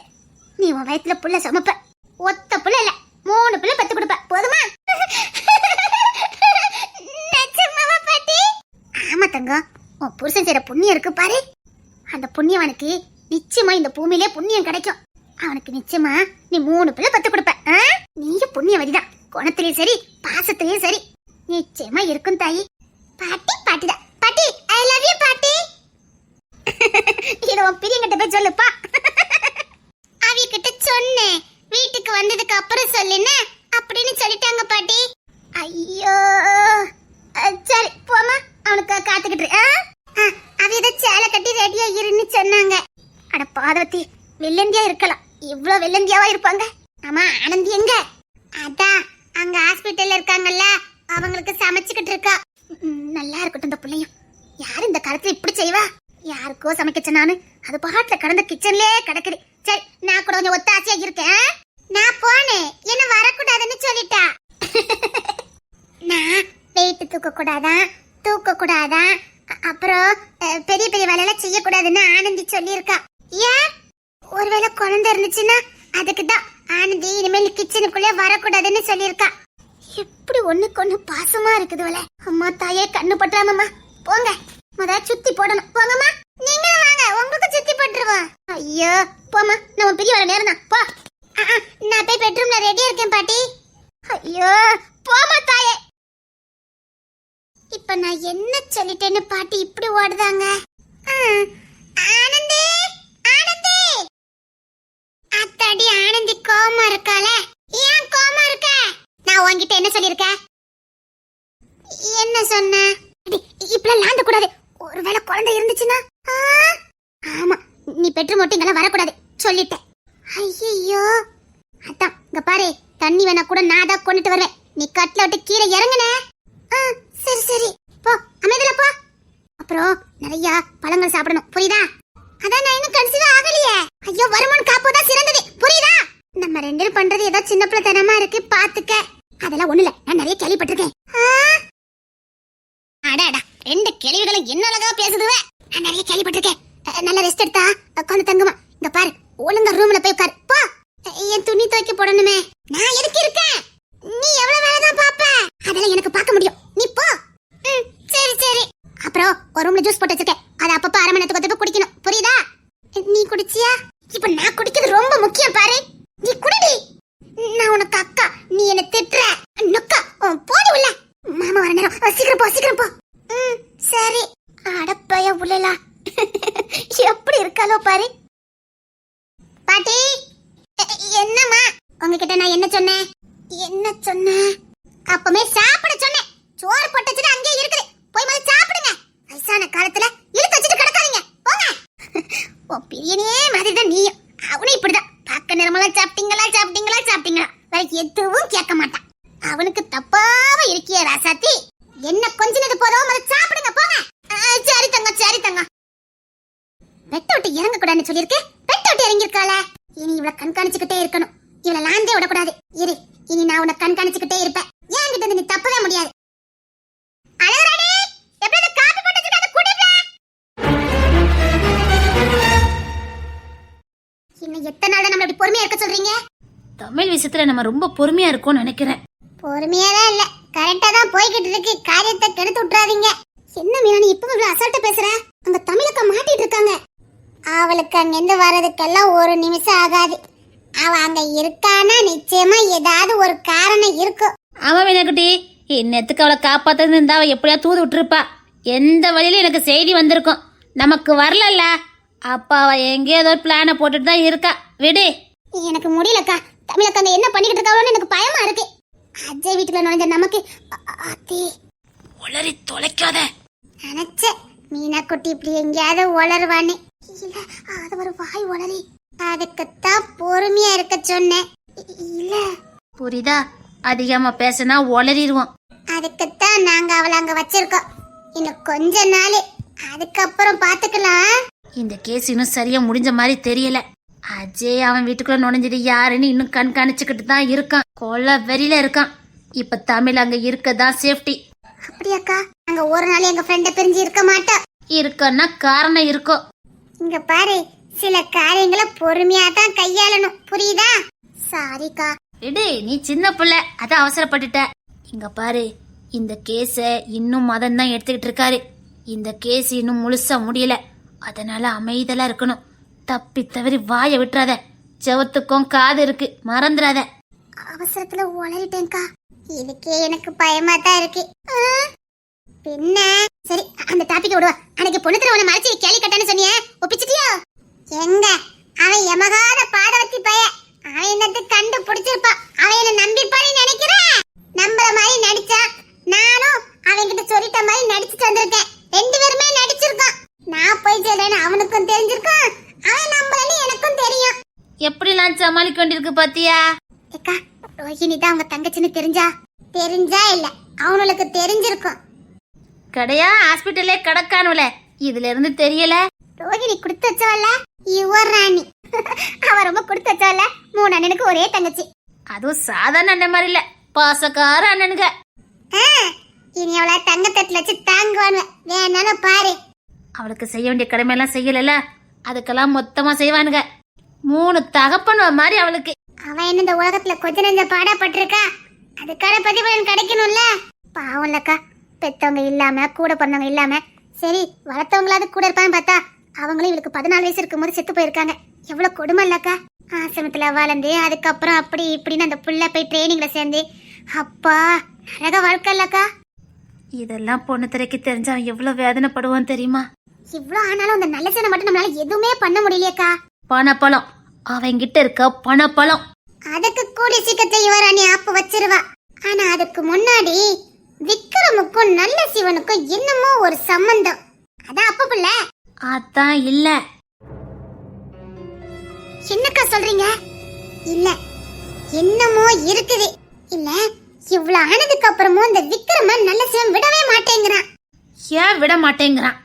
நீ உன் வயிற்றுல புள்ள சுமப்ப. ஒத்த புள்ள இல்ல, 3 புள்ள பெத்து கொடுப்ப. போதுமா? நிஜமாவா பாட்டி? ஆமா தங்கம், உன் புருஷன் செய்யற புண்ணியம் இருக்கு பாரு, அந்த புண்ணியவனுக்கு நிச்சயமா இந்த பூமியிலே புண்ணியம் கிடைக்கும். அவனுக்கு நிச்சயமா நீ 3 புள்ள பெத்து கொடுப்ப. நீங்க புண்ணியவதிதான், குணத்திலயும் சரி பாசத்திலயும் சரி. நிச்சயமா இருக்கும் தாயி. பாட்டி பாட்டிதான் பாட்டி. ஐ லவ் யூ பாட்டி. இத உன் பிரியங்கிட்ட போய் சொல்லுப்பா. அவிகிட்ட சொன்னேன், வீட்டுக்கு வந்ததுக்கு அப்புறம் சொல்லுன்னு அப்படின்னு சொல்லிட்டாங்க பாட்டி. ஐயோ சரி போமா, அவனுக்கு காத்துக்கிட்டு. அவித சேலை கட்டி ரெடியா இருன்னு சொன்னாங்க. அட பாதவத்தி, வெள்ளந்தியா இருக்கலாம், இவ்வளவு வெள்ளந்தியாவா இருப்பாங்க. ஆமா ஆனந்தி எங்க? அதான் அங்க ஹாஸ்பிட்டல்ல இருக்காங்கல்ல, அவங்களுக்கு சமைச்சுக்கிட்டு இருக்கா. நல்லா இருக்கட்டும் இந்த பிள்ளையும். யாரு இந்த காலத்துல இப்படி செய்வா? யாருக்கோ சமைக்கச்ச நானு, அது பாட்டுல கடந்த கிச்சன்லயே கிடக்குது. சரி நான் கூட கொஞ்சம் ஒத்தாச்சியா இருக்கேன். நான் போனேன், என்ன வரக்கூடாதுன்னு சொல்லிட்டா. நான் வெயிட் தூக்க கூடாதான், அப்புறம் பெரிய பெரிய வேலையெல்லாம் செய்யக்கூடாதுன்னு ஆனந்தி சொல்லியிருக்கா. ஏன்? ஒருவேளை குழந்தை இருந்துச்சுன்னா அதுக்குதான் ஆனந்தி இனிமேல் கிச்சனுக்குள்ளே வரக்கூடாதுன்னு சொல்லியிருக்கா. எப்படி ஒண்ணுக்கு ஒண்ணு பாசமா இருக்குதுவல. அம்மா தாயே கண்ணு பற்றாமம்மா. போங்க, முத சுத்தி போடணும். போங்கம்மா. நீங்களும் வாங்க, உங்களுக்கு சுத்தி போட்டுருவோம். ஐயோ போமா, நம்ம பெரிய வர நேரம் தான். போ. நான் போய் பெட்ரூம்ல ரெடியா இருக்கேன் பாட்டி. ஐயோ போமா தாயே. இப்ப நான் என்ன சொல்லிட்டேன்னு பாட்டி இப்படி ஓடுதாங்க. ஆனந்தி ஆனந்தி. அத்தாடி ஆனந்தி கோமா இருக்காளே. ஏன் கோமா இருக்க? நான் உன்கிட்ட என்ன சொல்லிருக்கேன்? என்ன சொன்ன? இப்பெல்லாம் லாந்த கூடாது, ஒருவேளை குழந்தை இருந்துச்சுன்னா. ஆமா, நீ பெட்ரூம் மட்டும் இங்கெல்லாம் வரக்கூடாது சொல்லிட்டேன். ஐயோ அதான் இங்க பாரு, தண்ணி வேணா கூட நான் தான் கொண்டுட்டு வருவேன். நீ கட்டில விட்டு கீழே இறங்குன. சரி சரி போ, அமைதியில போ. அப்புறம் நிறைய பழங்கள் சாப்பிடணும், புரியுதா? அதான் நான் இன்னும் கன்சீவ் ஆகலையே. ஐயோ வருமான் காப்போதான் சிறந்தது, புரியுதா? நம்ம 2 பேரும் பண்றது ஏதோ சின்ன பிள்ளைத்தனமா இருக்கு, பாத்துக்க. அதெல்லாம் ஒண்ணு இல்ல, நான் நிறைய கேள்விப்பட்டிருக்கேன். அடாடா, 2 கேள்விகளும் என்ன அழகா பேசுதுவே. நான் நிறைய கேள்விப்பட்டிருக்கேன். நல்ல ரெஸ்ட் எடுத்தா உட்காந்து தங்குமா. நீ குடிச்சியா? இப்ப நான் குடிக்கிறது ரொம்ப முக்கியம் பாரு. நீ குடிடி. நான் உனக்கு அக்கா, நீ என்ன திட்டுற நொக்கா. போடி உள்ள. மாமா வர நேரம். சீக்கிரம் போ, சீக்கிரம் போ. சரி. அடப்பைய உள்ளலா. எப்படி இருக்காலோ பாரு. பாட்டி, என்னம்மா? உங்ககிட்ட நான் என்ன சொன்னேன்? என்ன சொன்னேன்? அப்பமே சாப்பிட சொன்னேன். சோறு போட்டுச்சுட்டு அங்கேயே இருக்குது. போய் முதல்ல சாப்பிடுங்க. வயசான காலத்துல இழுத்து வச்சுட்டு கிடக்காதீங்க. போங்க. ஓ பிரியனே மாதிரிதான் நீயும். அவனும் இப்படிதான். பக்க நேரமெல்லாம் சாப்பிட்டீங்களா சாப்பிட்டீங்களா சாப்பிட்டீங்களா வேற எதுவும் கேட்க மாட்டான். அவனுக்கு தப்பாவ இருக்கிய ராசாத்தி. என்ன கொஞ்சினது போதோ முதல்ல சாப்பிடுங்க போங்க. சரி தங்க, சரி தங்க. வெட்ட விட்டு இறங்க கூடாதுன்னு சொல்லியிருக்கேன். வெட்ட விட்டு இறங்கிருக்காள. இனி இவளை கண்காணிச்சுக்கிட்டே இருக்கணும். இவளை லாந்தே விடக்கூடாது. இரு, இனி நான் உன்னை கண்காணிச்சுக்கிட்டே இருப்பேன். என்கிட்ட இருந்து நீ தப்பவே முடியாது. அழகராணி, எப்படி காப்பி போட்டு வச்சுட்டு அதை குடிப்ப? இன்னும் எத்தனை நாள் நம்ம இப்படி பொறுமையா இருக்க சொல்றீங்க? தமிழ் விஷயத்துல நம்ம ரொம்ப பொறுமையா இருக்கோம்னு நினைக்கிறேன். பொறுமையா தான் இல்ல, கரெக்டா தான் போய்கிட்டு இருக்கு. காரியத்தை கெடுத்து விட்டுறாதீங்க. என்ன மீனா நீ இப்ப இவ்வளவு அசால்ட்டா பேசுற? அங்க தமிழக்கா மாட்டிட்டு இருக்காங்க. அவளுக்கு அங்கிருந்து வர்றதுக்கெல்லாம் ஒரு நிமிஷம் ஆகாது. அவ அங்க இருக்கானா நிச்சயமா ஏதாவது ஒரு காரணம் இருக்கும். ஆமா மீனாக்குட்டி, என்னத்துக்கு அவளை காப்பாத்தது இருந்தா அவ எப்படியா தூது விட்டுருப்பா. எந்த வழியில எனக்கு செய்தி வந்திருக்கும். நமக்கு வரலல்ல. அப்ப அவ எங்கேயோ ஏதோ பிளான போட்டுட்டு தான் இருக்கா. விடு. எனக்கு முடியலக்கா. தமிழக்கா அங்க என்ன பண்ணிக்கிட்டு இருக்காளோன்னு எனக்கு பயமா இருக்கு. அஜய் வீட்டுல நுழைஞ்ச நமக்கு அத்தி உளறி தொலைக்காத. நினைச்ச மீனா குட்டி இப்படி எங்கேயாவது உளருவானே. இல்ல, அது ஒரு வாய் உளறி. அதுக்குத்தான் பொறுமையா இருக்க சொன்னேன். இல்ல, புரியுதா? அதிகமா பேசினா உளறிடுவோம். அதுக்குத்தான் நாங்க அவளை அங்க வச்சிருக்கோம். இன்னும் கொஞ்ச நாள், அதுக்கப்புறம் பாத்துக்கலாம். இந்த கேஸ் இன்னும் சரியா முடிஞ்ச மாதிரி தெரியல. அஜய் அவன் வீட்டுக்குள்ள நுழைஞ்சது யாருன்னு இன்னும் கண்காணிச்சுக்கிட்டு தான் இருக்கான். கொள்ள வெறியில இருக்கான். இப்ப தமிழ் அங்க இருக்கதான் சேஃப்டி. அப்படியாக்கா? அங்க ஒரு நாள் எங்க ஃப்ரெண்ட பிரிஞ்சு இருக்க மாட்டோம். இருக்கன்னா காரணம் இருக்கும். இங்க பாரு, சில காரியங்களை பொறுமையா தான் கையாளணும். புரியுதா? சாரிக்கா. விடு, நீ சின்ன பிள்ளை, அத அவசரப்பட்டுட்ட. இங்க பாரு, இந்த கேஸ இன்னும் மதன் தான் எடுத்துக்கிட்டு இருக்காரு. இந்த கேஸ் இன்னும் முழுசா முடியல. அதனால அமைதலா இருக்கணும். தப்பி தவறி வாய விட்டுறாத. செவத்துக்கும் காது இருக்கு, மறந்துடாத. அவசரத்துல உளறிட்டேன்க்கா. இதுக்கே எனக்கு பயமா தான் இருக்கு. பின்ன சரி, அந்த டாபிக் விடுவா. அன்னைக்கு பொண்ணு உன்னை மறைச்சு கேள்வி கட்டான்னு சொன்னியே, ஒப்பிச்சிட்டியோ? எங்க அவன் எமகாத பாதவத்தி பைய. அவன் என்னது கண்டு பிடிச்சிருப்பா. அவன் என்ன நம்பிப்பான்னு நினைக்கிறேன். நம்புற மாதிரி நடிச்சா. நானும் அவன்கிட்ட சொல்லிட்ட மாதிரி நடிச்சுட்டு வந்திருக்கேன். 2 பேருமே நடிச்சிருக்கோம். நான் போய் சொல்றேன்னு அவனுக்கும் தெரிஞ்சிருக்கான். அவன் நம்பலன்னு எனக்கும் தெரியும். எப்படிலாம் சமாளிக்க வேண்டியிருக்கு பாத்தியா? ஏக்கா, ரோஹிணி தான் அவங்க தங்கச்சின்னு தெரிஞ்சா இல்ல, அவனுக்கு தெரிஞ்சிருக்கும். கடையா ஹாஸ்பிட்டலே கடக்கானுல, இதுல இருந்து தெரியல. ரோஹிணி கொடுத்து வச்சவல்ல யுவர் ராணி. அவ ரொம்ப கொடுத்து வச்சவல்ல. 3 அண்ணனுக்கு ஒரே தங்கச்சி. அதுவும் சாதாரண அண்ணன் மாதிரி இல்ல, பாசக்கார அண்ணனுங்க. இனி அவளை தங்கத்தட்டுல வச்சு தாங்குவானு வேணாலும் பாரு. அவளுக்கு செய்ய வேண்டிய கடமையெல்லாம் செய்யல, அதுக்கெல்லாம் மொத்தமா செய்வானுங்க. 3 தகப்பன் மாதிரி அவளுக்கு. அவன் என்ன இந்த உலகத்துல கொஞ்ச நெஞ்ச பாடப்பட்டிருக்கா? அதுக்கான பதிபலன் கிடைக்கணும்ல. பாவம் இல்லக்கா, பெத்தவங்க இல்லாம கூட பிறந்தவங்க இல்லாம சரி வளர்த்தவங்களாவது கூட இருப்பான்னு பார்த்தா அவங்களும் இவளுக்கு 14 வயசு இருக்கும் போது செத்து போயிருக்காங்க. எவ்வளவு கொடுமை இல்லக்கா? ஆசிரமத்துல வளர்ந்து அதுக்கப்புறம் அப்படி இப்படின்னு அந்த புள்ள போய் ட்ரைனிங்ல சேர்ந்து, அப்பா நரக வாழ்க்கை இல்லக்கா. இதெல்லாம் பொண்ணு திரைக்கு தெரிஞ்சா அவன் எவ்வளவு வேதனைப்படுவான் தெரியுமா? இவ்ளோ ஆனாலும் அந்த நல்ல சேனை மட்டும் நம்மளால எதுவுமே பண்ண முடியலையக்கா. பணப்பழம் அவங்கிட்ட இருக்க பணப்பழம். அதுக்கு கூடி சீக்கிரத்தை யுவராணி ஆப்பு வச்சிருவா. ஆனா அதுக்கு முன்னாடி விக்ரமுக்கும் நல்ல சிவனுக்கும் என்னமோ ஒரு சம்பந்தம். அதான் அப்ப புள்ள. அதான் இல்ல. என்னக்கா சொல்றீங்க? இல்ல, என்னமோ இருக்குது. இல்ல, இவ்வளவு ஆனதுக்கு அப்புறமும் இந்த விக்ரம நல்ல சிவன் விடவே மாட்டேங்கிறான். ஏன் விட மாட்டேங்கிறான்?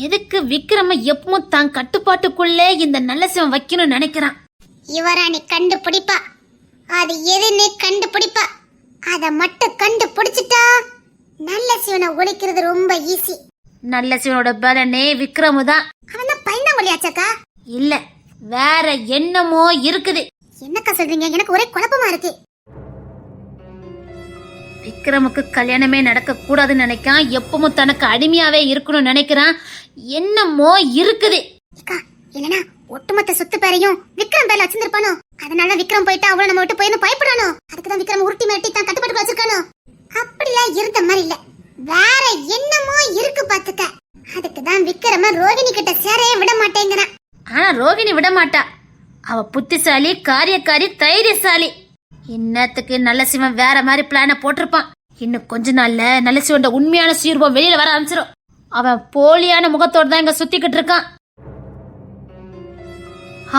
எதுக்கு விக்ரம எப்பவும் தான் கட்டுப்பாட்டுக்குள்ளே இந்த நல்ல சிவன் வைக்கணும்னு நினைக்கிறான்? யுவராணி கண்டுபிடிப்பா. அது எதுன்னு கண்டுபிடிப்பா. அத மட்டும் கண்டுபிடிச்சிட்டா நல்ல சிவனை ஒழிக்கிறது ரொம்ப ஈஸி. நல்ல சிவனோட பலனே விக்ரமு தான். அவன் தான் பயந்தாங்கொழியாச்சாக்கா? இல்ல, வேற என்னமோ இருக்குது. என்னக்கா சொல்றீங்க? எனக்கு ஒரே குழப்பமா இருக்கு. விக்ரமுக்கு கல்யாணமே நடக்க கூடாதுன்னு நினைக்கான். எப்பவும் தனக்கு அடிமையாவே இருக்கணும்னு நினைக்கிறான். என்னமோ இருக்குது. அக்கா, இல்லனா ஒட்டுமொத்த சொத்து பேரையும் விக்ரம் பேர்ல வச்சிருப்பானோ. அதனால விக்ரம் போயிட்டு அவள நம்ம விட்டு போயின்னு பயப்படானோ. அதுக்குதான் விக்ரம் உருட்டி மிரட்டி தான் கட்டுப்பாட்டு வச்சிருக்கானோ. அப்படிலாம் இருந்த மாதிரி இல்ல, வேற என்னமோ இருக்கு பாத்துக்க. அதுக்குதான் விக்ரம ரோகிணி கிட்ட சேரையே விட மாட்டேங்கிறான். ஆனா ரோகிணி விட மாட்டா. அவ புத்திசாலி, காரியக்காரி, தைரியசாலி. இன்னத்துக்கு நல்ல சிவன் வேற மாதிரி பிளான போட்டிருப்பான். இன்னும் கொஞ்ச நாள்ல நல்ல சிவன் உண்மையான சுயரூபம் வெளியில வர ஆரம்பிச்சிடும். அவன் போலியான முகத்தோட தான் இங்க சுத்திக்கிட்டு இருக்கான்.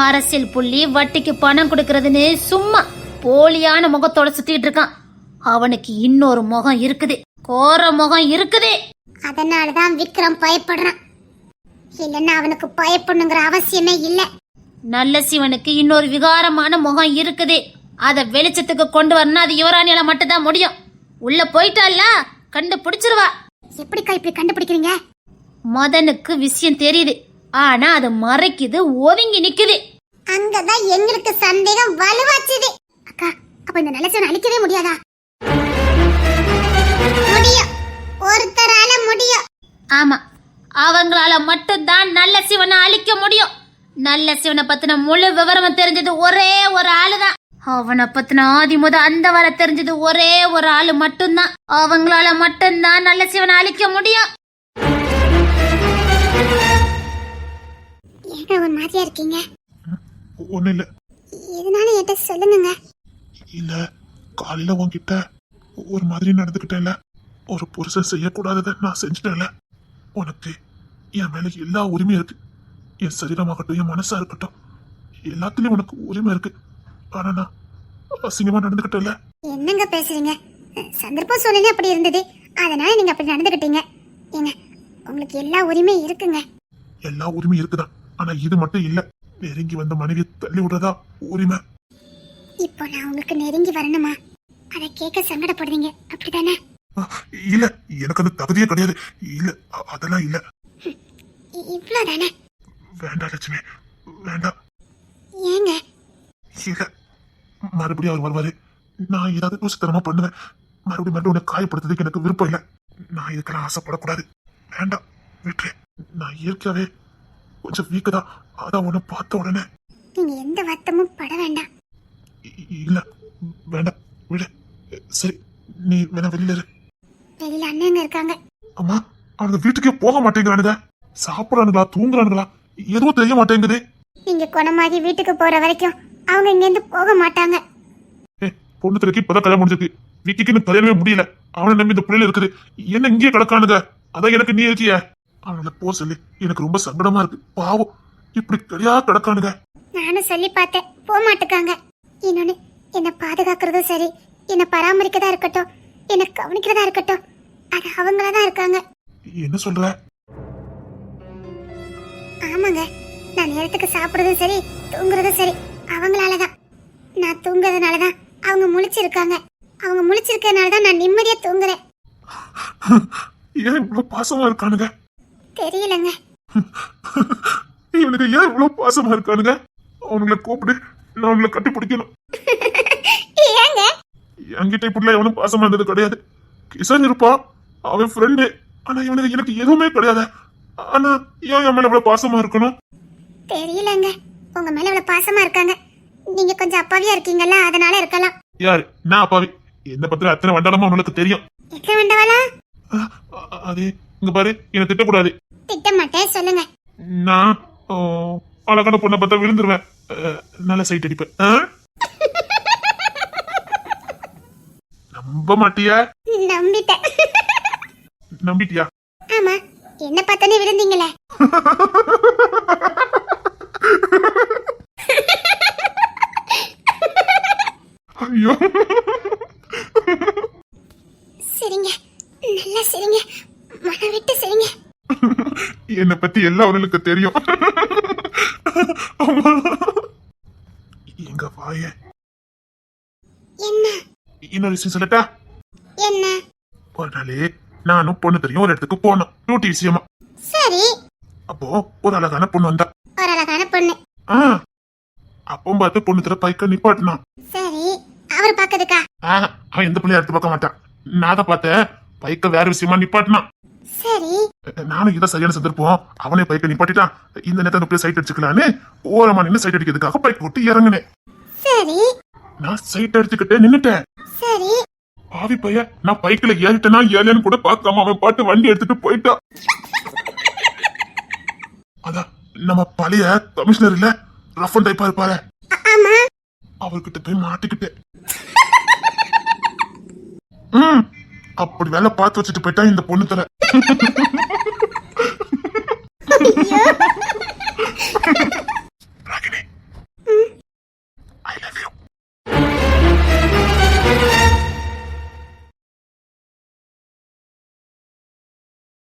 அரசியல் புள்ளி, வட்டிக்கு பணம் கொடுக்கறதுன்னு சும்மா போலியான முகத்தோட சுத்திட்டு இருக்கான். அவனுக்கு இன்னொரு முகம் இருக்குது, கோர முகம் இருக்குது. அதனாலதான் விக்ரம் பயப்படுறான். இல்லன்னா அவனுக்கு பயப்படணுங்கிற அவசியமே இல்ல. நல்ல சிவனுக்கு இன்னொரு விகாரமான முகம் இருக்குது. அத வெளிச்சத்துக்கு கொண்டு வரணும். அது யுவராணியால மட்டும்தான் முடியும். உள்ள போயிட்டால கண்டுபிடிச்சிருவா. எப்படிக்கா இப்படி கண்டுபிடிக்கிறீங்க? மதனுக்கு விஷயம் தெரியுது, ஆனா அது மறைக்குது, ஒதுங்கி நிக்குது. அங்கதான் எங்களுக்கு சந்தேகம் வலுவாச்சுது. அக்கா, அப்ப இந்த நல்ல சிவனை அழிக்கவே முடியாதா? முடியும், ஒருத்தரால முடியும். ஆமா, அவங்களால மட்டும்தான் நல்ல சிவனை அழிக்க முடியும். நல்ல சிவனை பத்தின முழு விவரம் தெரிஞ்சது ஒரே ஒரு ஆளுதான். அவனை பத்தின ஆதி முத அந்த வர தெரிஞ்சது ஒரே ஒரு ஆளு மட்டும்தான். அவங்களால மட்டும்தான் நல்ல சிவனை அழிக்க முடியும். ஏங்க ஒரு மாதிரியா இருக்கீங்க? ஒண்ணு இல்ல. எதனால என்கிட்ட சொல்லுங்க. இல்ல, காலையில உன்கிட்ட ஒரு மாதிரி நடந்துக்கிட்டேன்ல. ஒரு புருஷன் செய்யக்கூடாததை நான் செஞ்சுட்டேன்ல. உனக்கு என் மேல எல்லா உரிமையும் இருக்கு. என் சரீரமாகட்டும், என் மனசா இருக்கட்டும், எல்லாத்துலயும் உனக்கு உரிமை இருக்கு. ஆனா நான் அசிங்கமா நடந்துக்கிட்டேன்ல. என்னங்க பேசுறீங்க? சந்தர்ப்பம் சூழ்நிலை அப்படி இருந்தது, அதனால நீங்க அப்படி நடந்துக்கிட்டீங்க. ஏங்க, உங்களுக்கு எல்லா உரிமையும் இருக்குங்க. எல்லா உரிமையும் இருக்குதான், ஆனா இது மட்டும் இல்ல. நெருங்கி வந்த மனைவியை தள்ளி விடுறதா உரிமை. இப்போ நான் உங்களுக்கு நெருங்கி வரணுமா? அதை கேட்க சங்கடப்படுறீங்க, அப்படிதானே? இல்ல, எனக்கு அந்த தகுதியே கிடையாது. இல்ல, அதெல்லாம் இல்ல. இவ்வளவுதானே? வேண்டாம் லட்சுமி, வேண்டாம். ஏங்க? இல்ல, மறுபடியும் அவர் வருவாரு. நான் ஏதாவது யோசித்தனமா பண்ணுவேன். மறுபடியும் உன்னை காயப்படுத்துறதுக்கு எனக்கு விருப்பம் இல்ல. நான் இதுக்கெல்லாம் ஆசைப்படக்கூடாது. வேண்டாம், விட்டுரு. நான் இயற்கையாவே கொஞ்சம் வீக்குதான். அதான் உன்னை பார்த்த உடனே. நீங்க எந்த வருத்தமும் பட வேண்டாம். இல்ல, வேண்டாம், விடு. சரி, நீ வேணா வெளியில இரு. வெளியில அண்ணங்க இருக்காங்க. அம்மா, அவங்க வீட்டுக்கே போக மாட்டேங்கிறானுங்க. சாப்பிடறானுங்களா, தூங்குறானுங்களா, எதுவும் தெரிய மாட்டேங்குது. நீங்க குணமாகி வீட்டுக்கு போற வரைக்கும் அவங்க இங்க இருந்து போக மாட்டாங்க. பொண்ணு திரைக்கு இப்பதான் கல்யாணம் முடிஞ்சிருக்கு. விக்கிக்கு கல்யாணமே முடியல. அவனை நம்பி இந்த பிள்ளைல இருக்குது. என்ன இங்கேயே கிடக்கானுங்க. அதான் எனக்கு நீ இருக்கிய. அவங்கள போ சொல்லி எனக்கு ரொம்ப சங்கடமா இருக்கு. பாவம், இப்படி கிடையா கிடக்கானுங்க. நானும் சொல்லி பார்த்தேன், போக மாட்டுக்காங்க. இன்னொன்னு, என்ன பாதுகாக்கிறதும் சரி, என்ன பராமரிக்கதா இருக்கட்டும், என்ன கவனிக்கிறதா இருக்கட்டும், அது அவங்களதான் இருக்காங்க. என்ன சொல்ற? ஆமாங்க, நான் நேரத்துக்கு சாப்பிடுறதும் சரி, தூங்குறதும் சரி, அவங்களாலதான். நான் தூங்குறதுனாலதான் அவங்க முழிச்சிருக்காங்க. அவங்க முழிச்சிருக்கிறதுனாலதான் நான் நிம்மதியா தூங்குறேன். ஏன் இவ்வளவு பாசமா இருக்கானுங்க? தெரியலங்க. இவனுக்கு ஏன் இவ்வளவு பாசமா இருக்கானுங்க? அவனுங்களை கூப்பிடு, நான் அவங்களை கட்டி பிடிக்கணும். ஏங்க? என்கிட்ட இப்படிலாம் எவனும் பாசமா இருந்தது கிடையாது. கிஷன் இருப்பான், அவன் ஃப்ரெண்டு. ஆனா இவனுக்கு எனக்கு எதுவுமே கிடையாது. ஆனா ஏன் என் மேல இவ்வளவு பாசமா இருக்கணும்? தெரியலங்க, உங்க மேல இவ்வளவு பாசமா இருக்காங்க. நீங்க கொஞ்சம் அப்பாவியா இருக்கீங்கல்ல, அதனால இருக்கலாம். யாரு? நான் அப்பாவி? என்ன பத்திர அத்தனை வண்டாளமா அவனுக்கு தெரியும். எத்தனை வேண்டவாளா? அது இங்க பாரு, என்ன திட்டக்கூடாது. திட்ட மாட்டேன், சொல்லுங்க. நான் அழகான பொண்ணை பார்த்தா விழுந்துருவேன். நல்ல சைட் அடிப்பேன். நம்ப மாட்டியா? நம்பிட்டேன். நம்பிட்டியா? ஆமா, என்ன பார்த்தனே விழுந்தீங்களே. ஐயோ, சரிங்க, நல்லா சரிங்க, மனம் விட்டு சரிங்க. என்னை பத்தி எல்லாம் அவனுக்கு தெரியும். அம்மா, எங்க வாய. என்ன? இன்னொரு விஷயம் சொல்லட்டா? என்ன? ஒரு நாளே நானும் பொண்ணு தெரியும் ஒரு இடத்துக்கு போனோம், டியூட்டி விஷயமா. சரி. அப்போ ஒரு அழகான பொண்ணு வந்தா. ஒரு அழகான பொண்ணு. அப்போ பார்த்து பொண்ணு தர பைக்க நிப்பாட்டினான். சரி, அவர் பாக்குதுக்கா? அவன் எந்த பிள்ளைய எடுத்து பார்க்க மாட்டான். நான் தான் பார்த்தேன், பைக்க வேற விஷயமா நிப்பாட்டினான். சரி, நானும் இதை சரியான சந்தர்ப்பம் அவனே பைக்கை நிப்பாட்டிட்டான். இந்த நேரத்தை போய் சைட் அடிச்சுக்கலான்னு ஓரமா நின்று சைட் அடிக்கிறதுக்காக பைக் போட்டு இறங்குனேன். சரி நான் சைட் அடிச்சுக்கிட்டே நின்னுட்டேன். சரி பாவி பைய, நான் பைக்ல ஏறிட்டேனா ஏறியான்னு கூட பார்க்காம அவன் பாட்டு வண்டி எடுத்துட்டு போயிட்டான். அதான் நம்ம பழைய கமிஷனர் இல்ல, ரஃப் அண்ட் டைப்பா இருப்பாரு, ஆமா அவர்கிட்ட போய் மாட்டிக்கிட்டேன். அப்படி வேலை பார்த்து வச்சுட்டு போயிட்டா இந்த பொண்ணு தர.